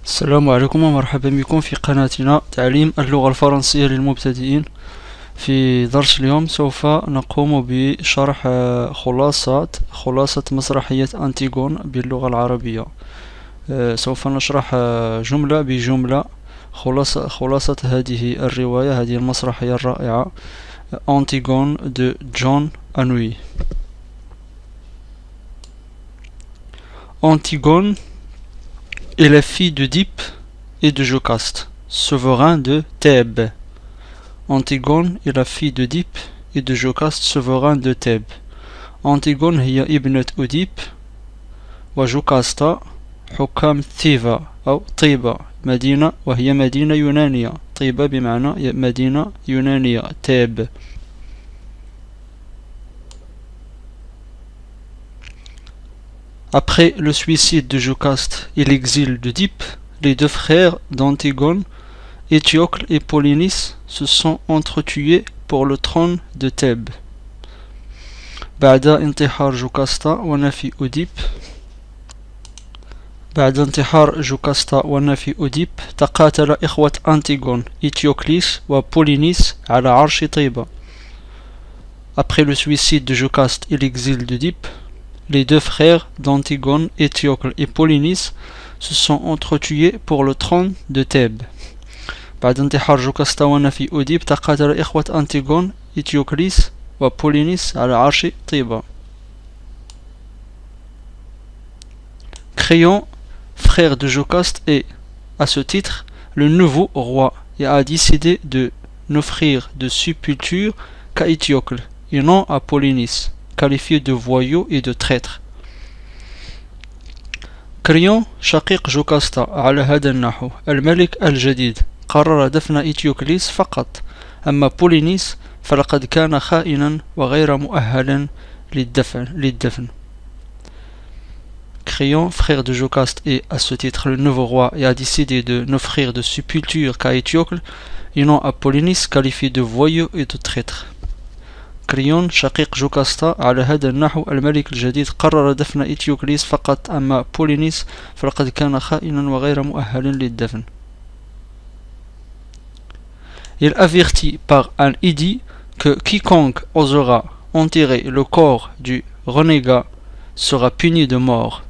السلام عليكم ومرحبا بكم في قناتنا تعليم اللغة الفرنسية للمبتدئين. في درس اليوم سوف نقوم بشرح خلاصة مسرحية أنتيغون باللغة العربية. سوف نشرح جملة بجملة خلاصة هذه الرواية، هذه المسرحية الرائعة أنتيغون de John Anouilh. Antigone est la fille d'Œdipe et de Jocaste, souverain de Thèbes. Antigone est la fille d'Œdipe et de Jocaste, souverain de Thèbes. Antigone هي ابنة أوديب وجوكاستا حكام ثيفا أو طيبة مدينة، وهي مدينة يونانية. طيبة بمعنى مدينة يونانية تيب. Après le suicide de Jocaste et l'exil d'Œdipe, les deux frères d'Antigone, Étiocle et Polynice, se sont entretués pour le trône de Thèbes. بعد انتحار جوكاستا ونفي أوديب تقاتل إخوة أنتيغون إتيوكليس وبولينيس على عرش طيبة. Après le suicide de Jocaste et l'exil d'Œdipe, les deux frères d'Antigone, Étiocle et Polynice se sont entretués pour le trône de Thèbes. بعد انتحار جوكاستا ونفي أوديب تقاتل إخوة أنتيغون إتيوكليس وبولينيس على عرش طيبة. Créon, frère de Jocaste, est, à ce titre, le nouveau roi et a décidé de n'offrir de sépulture qu'à Étiocle et non à Polynice, qualifié de voyou et de traître. كريون شقيق جوكاستا على هذا النحو: الملك الجديد قرر دفن إتيوكليس فقط، أما بولينيس فلقد كان خائنا وغير مؤهل للدفن. Créon, frère de Jocaste, est à ce titre le nouveau roi et a décidé de n'offrir de sépulture qu'à Étiocle et non à Polynice, qualifié de voyou et de traître. كريون شقيق جوكاستا على هذا النحو: الملك الجديد قرر دفن إتيوكليس فقط، أما بولينيس فلقد كان خائنا وغير مؤهل للدفن. Il avertit par un édit que quiconque osera enterrer le corps du renégat sera puni de mort.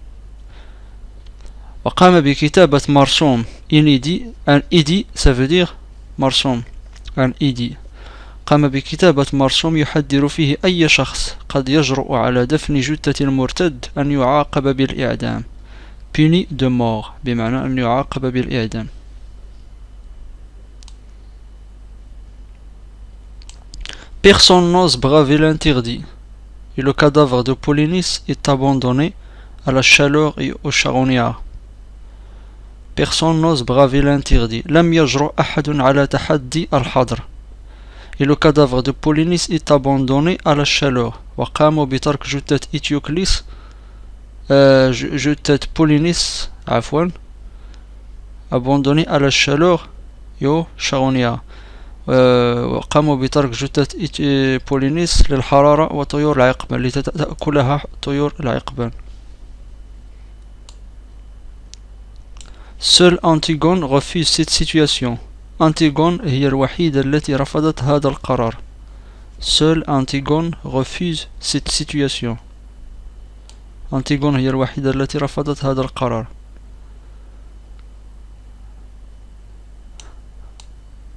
وقام بكتابة مرسوم inédit. Un édit, ça veut dire مرسوم. Un édit. قام بكتابة مرسوم يحذر فيه أي شخص قد يجرؤ على دفن جثة المرتد أن يعاقب بالإعدام. puni de mort بمعنى أن يعاقب بالإعدام. Personne n'ose braver l'interdit, et le cadavre de Polynice est abandonné à la chaleur et au charognard. Personne n'ose braver l'interdit. لم يجرؤ أحد على تحدي الحظر. Et le cadavre de Polynice est abandonné à la chaleur. وقاموا بترك جثة إتيوكليس جثة بولينيس abandonné à la chaleur et au charognard. وقاموا بترك جثة بولينيس للحرارة وطيور العقبان لتأكلها طيور العقبان. Seule Antigone refuse cette situation. Antigone هي الوحيدة التي رفضت هذا القرار. Seule Antigone refuse cette situation. Antigone هي الوحيدة التي رفضت هذا القرار.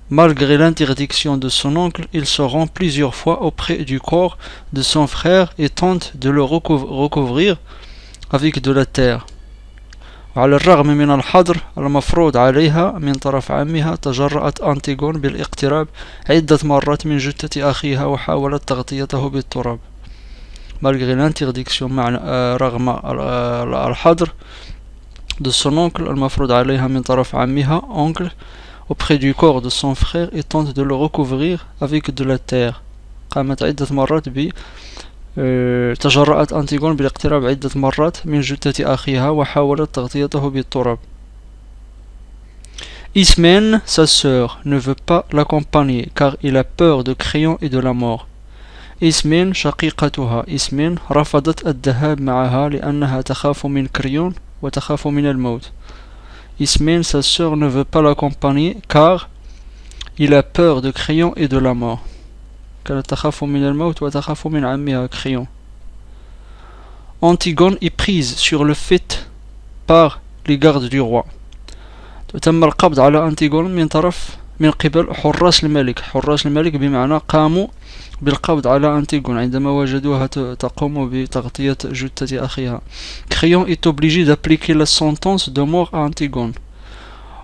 Malgré l'interdiction de son oncle, il se rend plusieurs fois auprès du corps de son frère et tente de le recouvrir avec de la terre. وعلى الرغم من الحظر المفروض عليها من طرف عمها، تجرأت أنتيغون بالاقتراب عدة مرات من جثة أخيها وحاولت تغطيته بالتراب. Malgré l'interdiction رغم الحظر de son oncle المفروض عليها من طرف عمها oncle auprès du corps de son frère et tente de le recouvrir avec de la terre. قامت عدة مرات تجرأت أنتيغون بالاقتراب عدة مرات من جثة أخيها وحاولت تغطيته بالتراب. Ismène, sa sœur, ne veut pas l'accompagner car il a peur de Créon et de la mort. Ismène شقيقتها إسمين رفضت الذهاب معها لأنها تخاف من كريون وتخاف من الموت. Ismaël, sa sœur, ne veut pas l'accompagner car il a peur de Crayon et de la mort. Crayon. Antigone est prise sur le fait par les gardes du roi. تم القبض على أنتيغون من قبل حراس الملك. حراس الملك بمعنى قاموا بالقبض على أنتيغون عندما وجدوها تقوم بتغطية جثة أخيها. Crayon est obligé d'appliquer la sentence de mort à Antigone.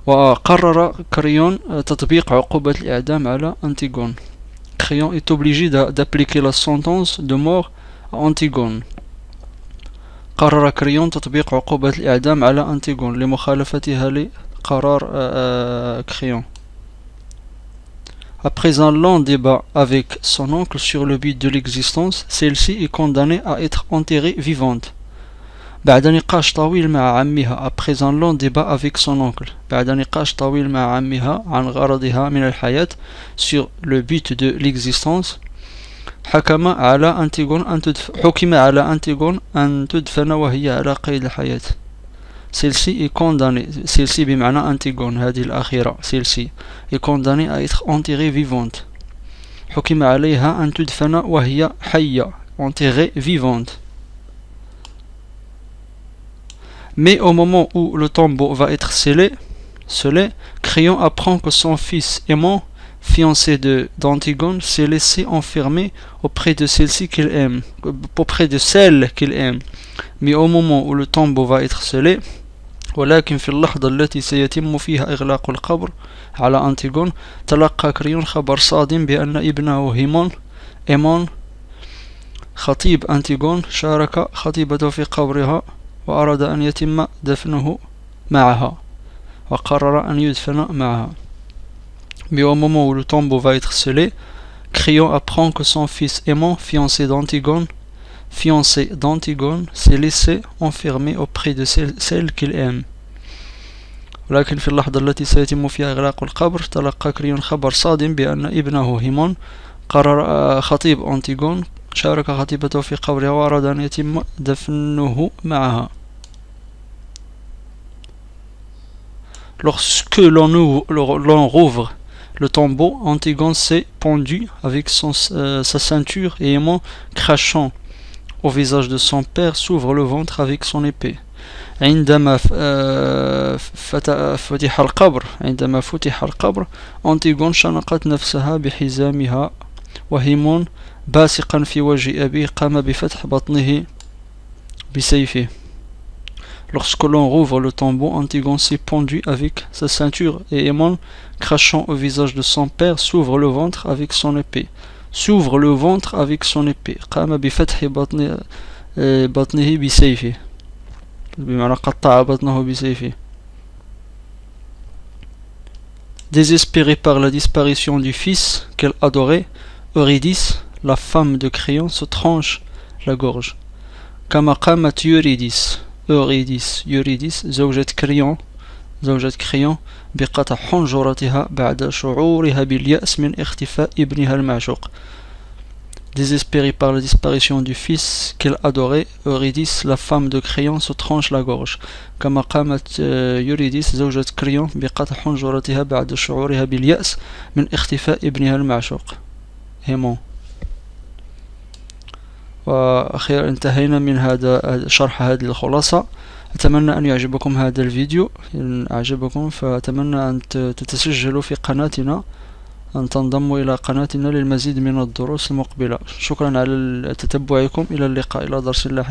وقرر كريون تطبيق عقوبة الإعدام على أنتيغون. Crayon est obligé d'appliquer la sentence de mort à Antigone. قرر كريون تطبيق عقوبة الإعدام على أنتيغون لمخالفتها لقرار Crayon. Après un long débat avec son oncle sur le but de l'existence, celle-ci est condamnée à être enterrée vivante. بعد نقاش طويل مع عمها. Après un long débat avec son oncle. بعد نقاش طويل مع عمها عن غرضها من الحياة sur le but de l'existence. حكم على أنتيغون أن تدفن وهي على قيد الحياة. Celle-ci est condamnée. Celle-ci بمعنى أنتيغون هذه الأخيرة. Celle-ci est condamnée à être enterrée vivante. حكم عليها أن تدفن وهي حية. Enterrée vivante. Mais au moment où le tombeau va être scellé, Crayon apprend que son fils aimant, fiancé d'Antigone, s'est laissé enfermer auprès de celle-ci qu'il aime, auprès de celle qu'il aime. Mais au moment où le tombeau va être scellé, ولكن في اللحظة التي سيتم فيها إغلاق القبر على أنتيغون تلقى كريون خبر صادم بأن ابنه إيمون خطيب أنتيغون شارك خطيبته في قبرها وأراد أن يتم دفنه معها وقرر أن يدفن معها. Mais au moment où le tombeau va être scellé, Crayon apprend que son fils aimant, fiancé d'Antigone, s'est laissé enfermer auprès de celle qu'il aime. ولكن في اللحظة التي سيتم فيها إغلاق القبر تلقى كريون خبر صادم بأن ابنه هيمون قرر خطيب أنتيغون شارك خطيبته في قبرها وأراد أن يتم دفنه معها. Lorsque l'on rouvre le tombeau, Antigone s'est pendu avec sa ceinture et aimant, crachant au visage de son père, s'ouvre le ventre avec son épée. عندما فتح القبر أنتيغون شنقت نفسها بحزامها وهيمون باسقا في وجه أبيه قام بفتح بطنه بسيفه. Lorsque l'on rouvre le tombeau, Antigone s'est pendu avec sa ceinture et Aimon, crachant au visage de son père, s'ouvre le ventre avec son épée. قام بفتح بطنه بسيفه. بمعنى قطع بطنه بسيفه. Désespérée par la disparition du fils qu'elle adorait, Eurydice, la femme de Crayon, se tranche la gorge. كما قامت يوريديس زوجة كريون بقطع حنجرتها بعد شعورها باليأس من اختفاء ابنها المعشوق. Désespérée par la disparition du fils qu'elle adorait, Eurydice, la femme de Crayon, se tranche la gorge. كما قامت يوريديس زوجة كريون بقطع حنجرتها بعد شعورها باليأس من اختفاء ابنها المعشوق هيمون. وأخيرا انتهينا من هذا شرح هذه الخلاصة. أتمنى أن يعجبكم هذا الفيديو. إن أعجبكم فأتمنى أن تتسجلوا في قناتنا، أن تنضموا إلى قناتنا للمزيد من الدروس المقبلة. شكرا على تتبعكم. إلى اللقاء، إلى درس لاحق.